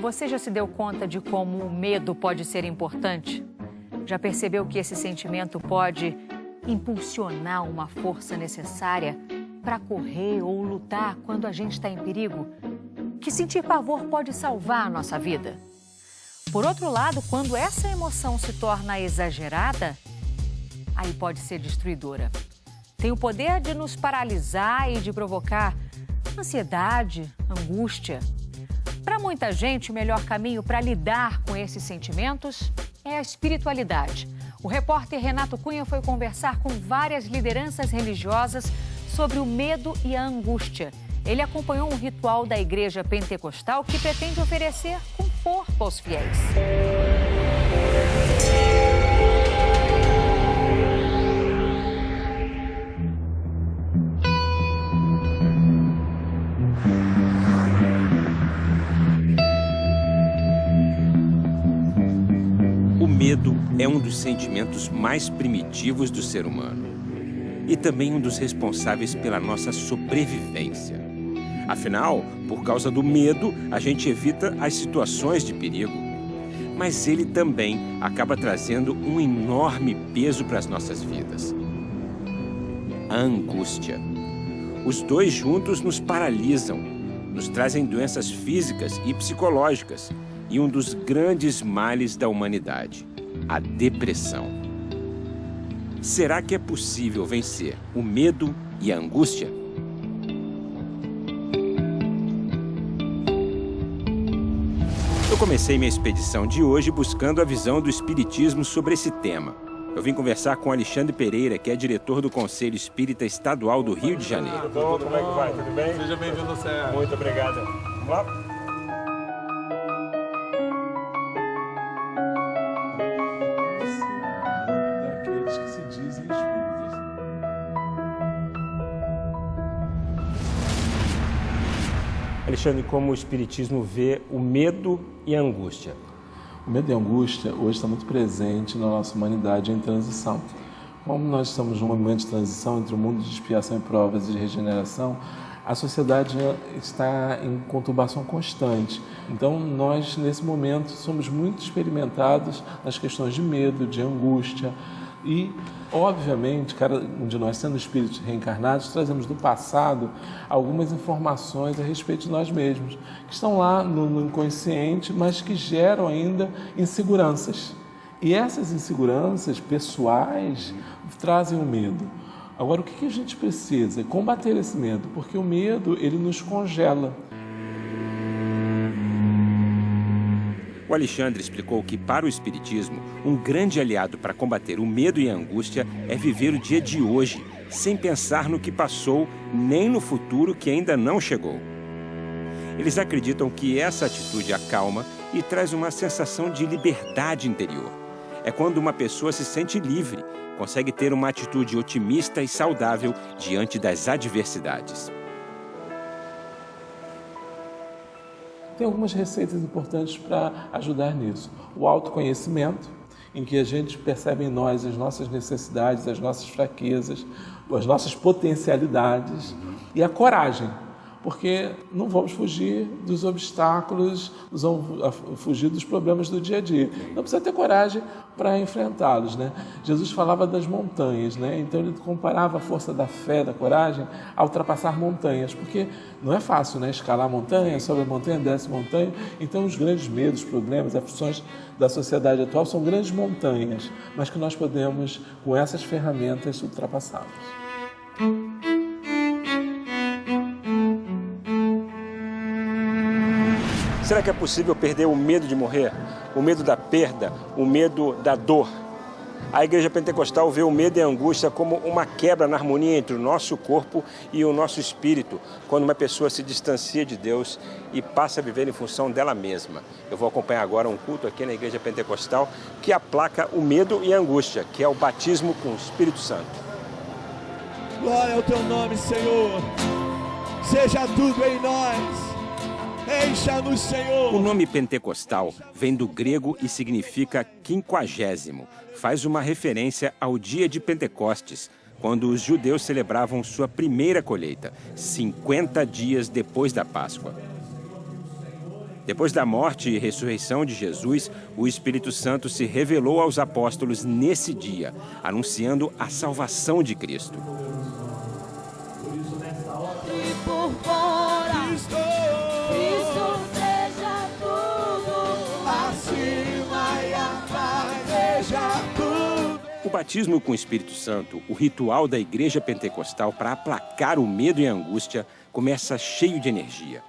Você já se deu conta de como o medo pode ser importante? Já percebeu que esse sentimento pode impulsionar uma força necessária para correr ou lutar quando a gente está em perigo? Que sentir pavor pode salvar a nossa vida? Por outro lado, quando essa emoção se torna exagerada, aí pode ser destruidora. Tem o poder de nos paralisar e de provocar ansiedade, angústia. Para muita gente, o melhor caminho para lidar com esses sentimentos é a espiritualidade. O repórter Renato Cunha foi conversar com várias lideranças religiosas sobre o medo e a angústia. Ele acompanhou um ritual da Igreja Pentecostal que pretende oferecer conforto aos fiéis. O medo é um dos sentimentos mais primitivos do ser humano e também um dos responsáveis pela nossa sobrevivência. Afinal, por causa do medo, a gente evita as situações de perigo. Mas ele também acaba trazendo um enorme peso para as nossas vidas. A angústia. Os dois juntos nos paralisam, nos trazem doenças físicas e psicológicas e um dos grandes males da humanidade, a depressão. Será que é possível vencer o medo e a angústia? Eu comecei minha expedição de hoje buscando a visão do Espiritismo sobre esse tema. Eu vim conversar com Alexandre Pereira, que é diretor do Conselho Espírita Estadual do Rio de Janeiro. Tudo bom? Como é que vai? Tudo bem? Seja bem-vindo, Sérgio. Muito obrigado. Vamos lá? Daqueles que se dizem espíritas. Alexandre, como o Espiritismo vê o medo e a angústia? O medo e a angústia hoje está muito presente na nossa humanidade em transição. Como nós estamos num momento de transição entre o mundo de expiação e provas e de regeneração, a sociedade está em conturbação constante. Então, nós, nesse momento, somos muito experimentados nas questões de medo, de angústia. E, obviamente, cada um de nós, sendo espíritos reencarnados, trazemos do passado algumas informações a respeito de nós mesmos, que estão lá no inconsciente, mas que geram ainda inseguranças. E essas inseguranças pessoais trazem o medo. Agora, o que a gente precisa? Combater esse medo, porque o medo, ele nos congela. O Alexandre explicou que, para o Espiritismo, um grande aliado para combater o medo e a angústia é viver o dia de hoje, sem pensar no que passou, nem no futuro que ainda não chegou. Eles acreditam que essa atitude acalma e traz uma sensação de liberdade interior. É quando uma pessoa se sente livre, consegue ter uma atitude otimista e saudável diante das adversidades. Tem algumas receitas importantes para ajudar nisso. O autoconhecimento, em que a gente percebe em nós as nossas necessidades, as nossas fraquezas, as nossas potencialidades. E a coragem, porque não vamos fugir dos obstáculos, não vamos fugir dos problemas do dia a dia. Então precisa ter coragem para enfrentá-los, né? Jesus falava das montanhas, né? Então ele comparava a força da fé, da coragem, a ultrapassar montanhas, porque não é fácil, né? Escalar montanha, sobe a montanha, desce a montanha. Então os grandes medos, problemas, aflições da sociedade atual são grandes montanhas, mas que nós podemos, com essas ferramentas, ultrapassá-las. Será que é possível perder o medo de morrer? O medo da perda? O medo da dor? A Igreja Pentecostal vê o medo e a angústia como uma quebra na harmonia entre o nosso corpo e o nosso espírito, quando uma pessoa se distancia de Deus e passa a viver em função dela mesma. Eu vou acompanhar agora um culto aqui na Igreja Pentecostal que aplaca o medo e a angústia, que é o batismo com o Espírito Santo. Glória ao teu nome, Senhor. Seja tudo em nós. Encha-nos, Senhor. O nome pentecostal vem do grego e significa quinquagésimo. Faz uma referência ao dia de Pentecostes, quando os judeus celebravam sua primeira colheita, 50 dias depois da Páscoa. Depois da morte e ressurreição de Jesus, o Espírito Santo se revelou aos apóstolos nesse dia, anunciando a salvação de Cristo. E por fora, Cristo seja tudo, acima e atrás seja tudo. O batismo com o Espírito Santo, o ritual da Igreja Pentecostal para aplacar o medo e a angústia, começa cheio de energia.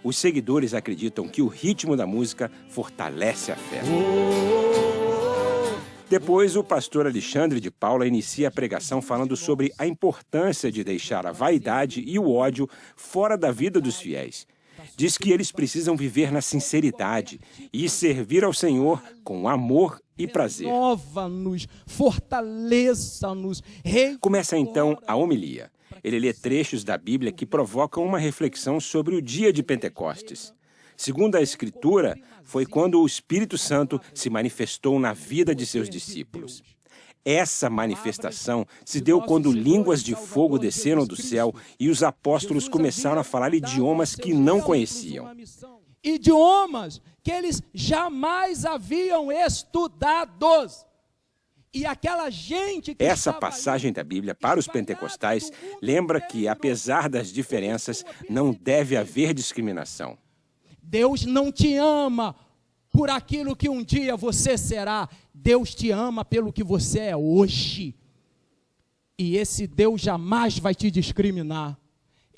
Os seguidores acreditam que o ritmo da música fortalece a fé. Depois, o pastor Alexandre de Paula inicia a pregação falando sobre a importância de deixar a vaidade e o ódio fora da vida dos fiéis. Diz que eles precisam viver na sinceridade e servir ao Senhor com amor e prazer. Renova-nos, fortaleça-nos. Começa então a homilia. Ele lê trechos da Bíblia que provocam uma reflexão sobre o dia de Pentecostes. Segundo a Escritura, foi quando o Espírito Santo se manifestou na vida de seus discípulos. Essa manifestação se deu quando línguas de fogo desceram do céu e os apóstolos começaram a falar idiomas que não conheciam. Idiomas que eles jamais haviam estudado. E aquela gente que Essa passagem da Bíblia para os pentecostais lembra que, apesar das diferenças, não deve haver discriminação. Deus não te ama por aquilo que um dia você será. Deus te ama pelo que você é hoje. E esse Deus jamais vai te discriminar.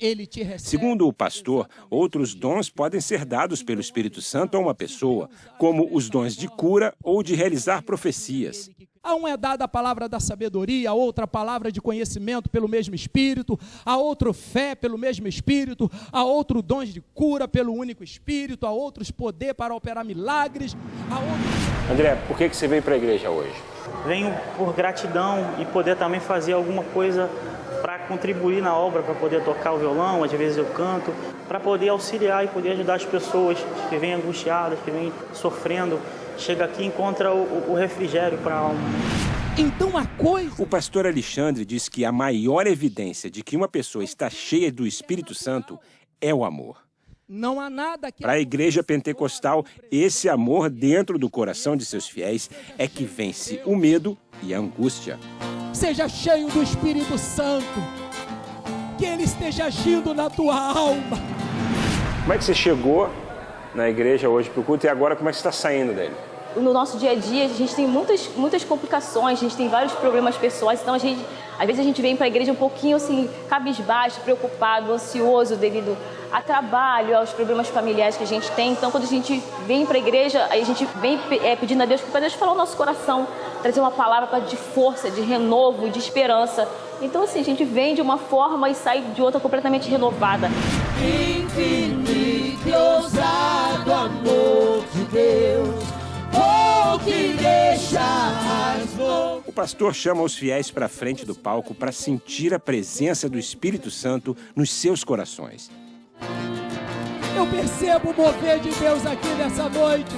Ele te recebe. Segundo o pastor, outros dons podem ser dados pelo Espírito Santo a uma pessoa, como os dons de cura ou de realizar profecias. A um é dada a palavra da sabedoria, a outra a palavra de conhecimento pelo mesmo Espírito, a outro fé pelo mesmo Espírito, a outro dons de cura pelo único Espírito, a outros poder para operar milagres, a outros... André, por que você veio para a igreja hoje? Venho por gratidão e poder também fazer alguma coisa para contribuir na obra, para poder tocar o violão, às vezes eu canto, para poder auxiliar e poder ajudar as pessoas que vêm angustiadas, que vêm sofrendo. Chega aqui e encontra o refrigério para a alma. Então a coisa... O pastor Alexandre diz que a maior evidência de que uma pessoa está cheia do Espírito Santo é o amor. Não há nada que... Para a Igreja Pentecostal, esse amor dentro do coração de seus fiéis é que vence o medo e a angústia. Seja cheio do Espírito Santo, que Ele esteja agindo na tua alma. Como é que você chegou na igreja hoje para o culto e agora como é que você está saindo dele? No nosso dia a dia, a gente tem muitas complicações, a gente tem vários problemas pessoais, então às vezes a gente vem para a igreja um pouquinho assim, cabisbaixo, preocupado, ansioso devido a trabalho, aos problemas familiares que a gente tem. Então quando a gente vem para a igreja, a gente vem pedindo a Deus para Deus falar o nosso coração, trazer uma palavra de força, de renovo, de esperança. Então assim, a gente vem de uma forma e sai de outra completamente renovada. Infinito e ousado amor de Deus, oh, que deixa as mãos. O pastor chama os fiéis para a frente do palco para sentir a presença do Espírito Santo nos seus corações. Eu percebo o mover de Deus aqui nessa noite.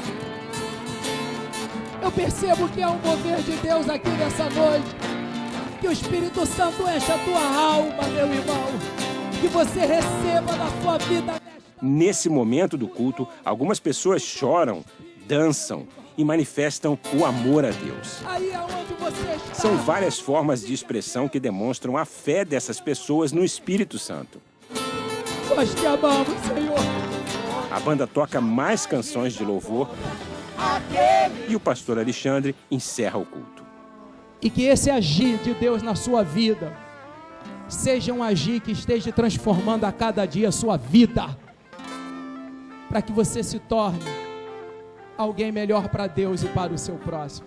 Eu percebo que é um mover de Deus aqui nessa noite. Que o Espírito Santo enche a tua alma, meu irmão. Que você receba na sua vida. Nesse momento do culto, algumas pessoas choram, dançam e manifestam o amor a Deus. Aí é onde você está. São várias formas de expressão que demonstram a fé dessas pessoas no Espírito Santo. Nós te amamos, Senhor. A banda toca mais canções de louvor e o pastor Alexandre encerra o culto. E que esse agir de Deus na sua vida seja um agir que esteja transformando a cada dia a sua vida, para que você se torne alguém melhor para Deus e para o seu próximo.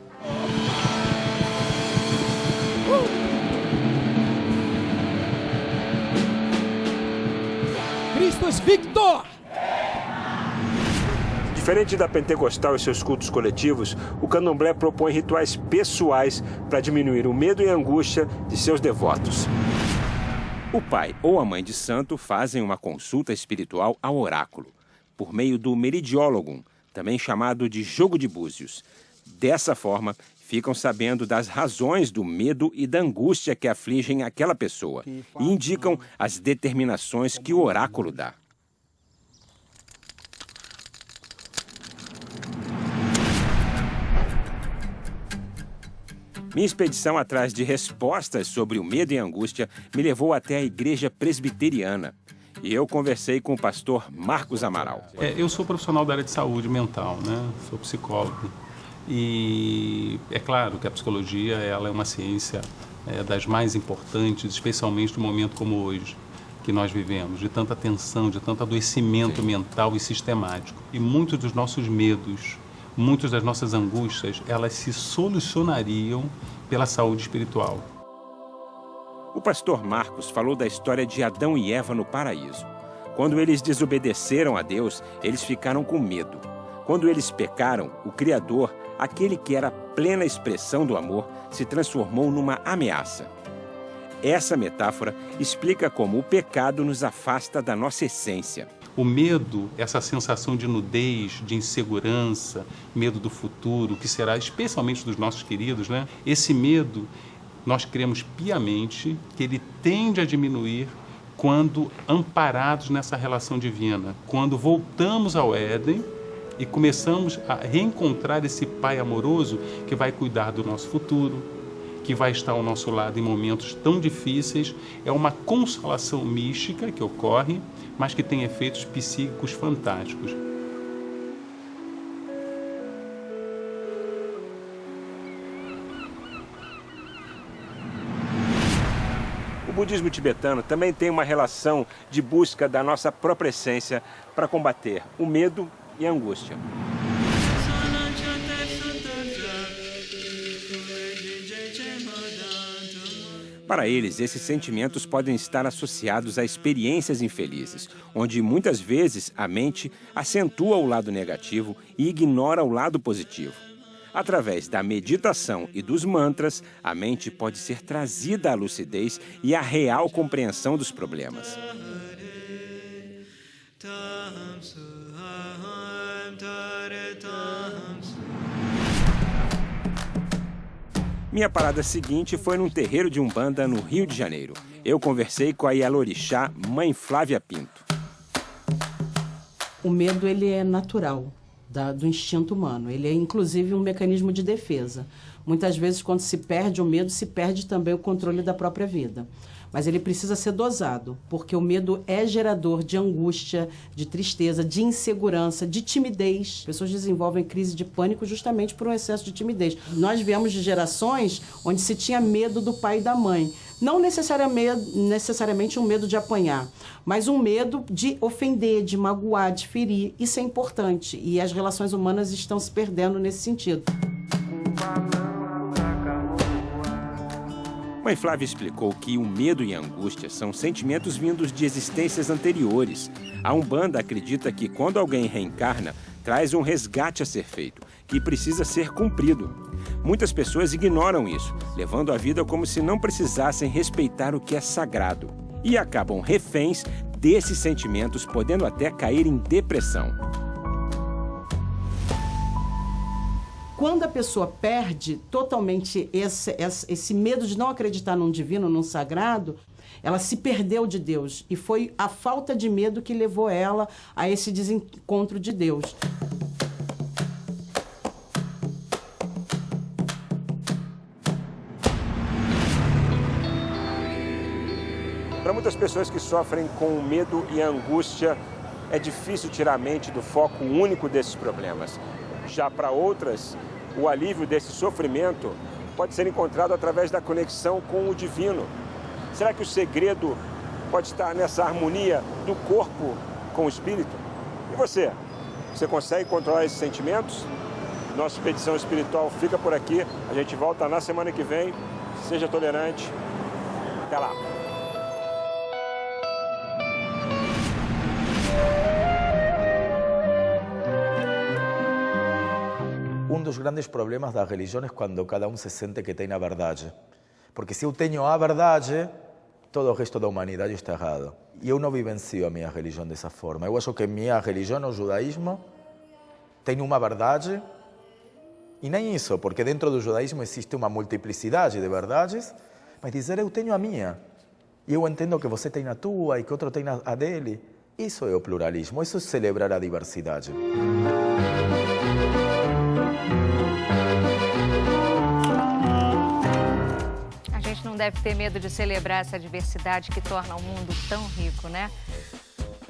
Christus Victor! Diferente da Pentecostal e seus cultos coletivos, o Candomblé propõe rituais pessoais para diminuir o medo e a angústia de seus devotos. O pai ou a mãe de santo fazem uma consulta espiritual ao oráculo, por meio do meridiólogum, também chamado de jogo de búzios. Dessa forma, ficam sabendo das razões do medo e da angústia que afligem aquela pessoa e indicam as determinações que o oráculo dá. Minha expedição atrás de respostas sobre o medo e a angústia me levou até a Igreja Presbiteriana. E eu conversei com o pastor Marcos Amaral. Eu sou profissional da área de saúde mental, né? Sou psicólogo. E é claro que a psicologia ela é uma ciência das mais importantes, especialmente no momento como hoje, que nós vivemos, de tanta tensão, de tanto adoecimento mental e sistemático. E muitos dos nossos medos, muitas das nossas angústias, elas se solucionariam pela saúde espiritual. O pastor Marcos falou da história de Adão e Eva no paraíso. Quando eles desobedeceram a Deus, eles ficaram com medo. Quando eles pecaram, o Criador, aquele que era a plena expressão do amor, se transformou numa ameaça. Essa metáfora explica como o pecado nos afasta da nossa essência. O medo, essa sensação de nudez, de insegurança, medo do futuro, que será especialmente dos nossos queridos, né? Esse medo, nós cremos piamente que ele tende a diminuir quando amparados nessa relação divina, quando voltamos ao Éden e começamos a reencontrar esse Pai amoroso que vai cuidar do nosso futuro, que vai estar ao nosso lado em momentos tão difíceis. É uma consolação mística que ocorre, mas que tem efeitos psíquicos fantásticos. O budismo tibetano também tem uma relação de busca da nossa própria essência para combater o medo e a angústia. Para eles, esses sentimentos podem estar associados a experiências infelizes, onde muitas vezes a mente acentua o lado negativo e ignora o lado positivo. Através da meditação e dos mantras, a mente pode ser trazida à lucidez e à real compreensão dos problemas. Minha parada seguinte foi num terreiro de Umbanda no Rio de Janeiro. Eu conversei com a Yalorixá, Mãe Flávia Pinto. O medo ele é natural do instinto humano. Ele é inclusive um mecanismo de defesa. Muitas vezes, quando se perde o medo, se perde também o controle da própria vida. Mas ele precisa ser dosado, porque o medo é gerador de angústia, de tristeza, de insegurança, de timidez. As pessoas desenvolvem crise de pânico justamente por um excesso de timidez. Nós viemos de gerações onde se tinha medo do pai e da mãe. Não necessariamente um medo de apanhar, mas um medo de ofender, de magoar, de ferir. Isso é importante e as relações humanas estão se perdendo nesse sentido. Mãe Flávia explicou que o medo e a angústia são sentimentos vindos de existências anteriores. A Umbanda acredita que quando alguém reencarna, traz um resgate a ser feito, que precisa ser cumprido. Muitas pessoas ignoram isso, levando a vida como se não precisassem respeitar o que é sagrado. E acabam reféns desses sentimentos, podendo até cair em depressão. Quando a pessoa perde totalmente esse medo de não acreditar num divino, num sagrado, ela se perdeu de Deus. E foi a falta de medo que levou ela a esse desencontro de Deus. Para muitas pessoas que sofrem com o medo e a angústia, é difícil tirar a mente do foco único desses problemas. Já para outras, o alívio desse sofrimento pode ser encontrado através da conexão com o divino. Será que o segredo pode estar nessa harmonia do corpo com o espírito? E você? Você consegue controlar esses sentimentos? Nossa expedição espiritual fica por aqui. A gente volta na semana que vem. Seja tolerante. Até lá. Dos grandes problemas da religião é quando cada um se sente que tem a verdade. Porque se eu tenho a verdade, todo o resto da humanidade está errado. E eu não vivencio a minha religião dessa forma. Eu acho que minha religião, o judaísmo, tem uma verdade e nem isso, porque dentro do judaísmo existe uma multiplicidade de verdades, mas dizer eu tenho a minha e eu entendo que você tem a tua e que outro tem a dele, isso é o pluralismo, isso é celebrar a diversidade. deve ter medo de celebrar essa diversidade que torna o mundo tão rico, né?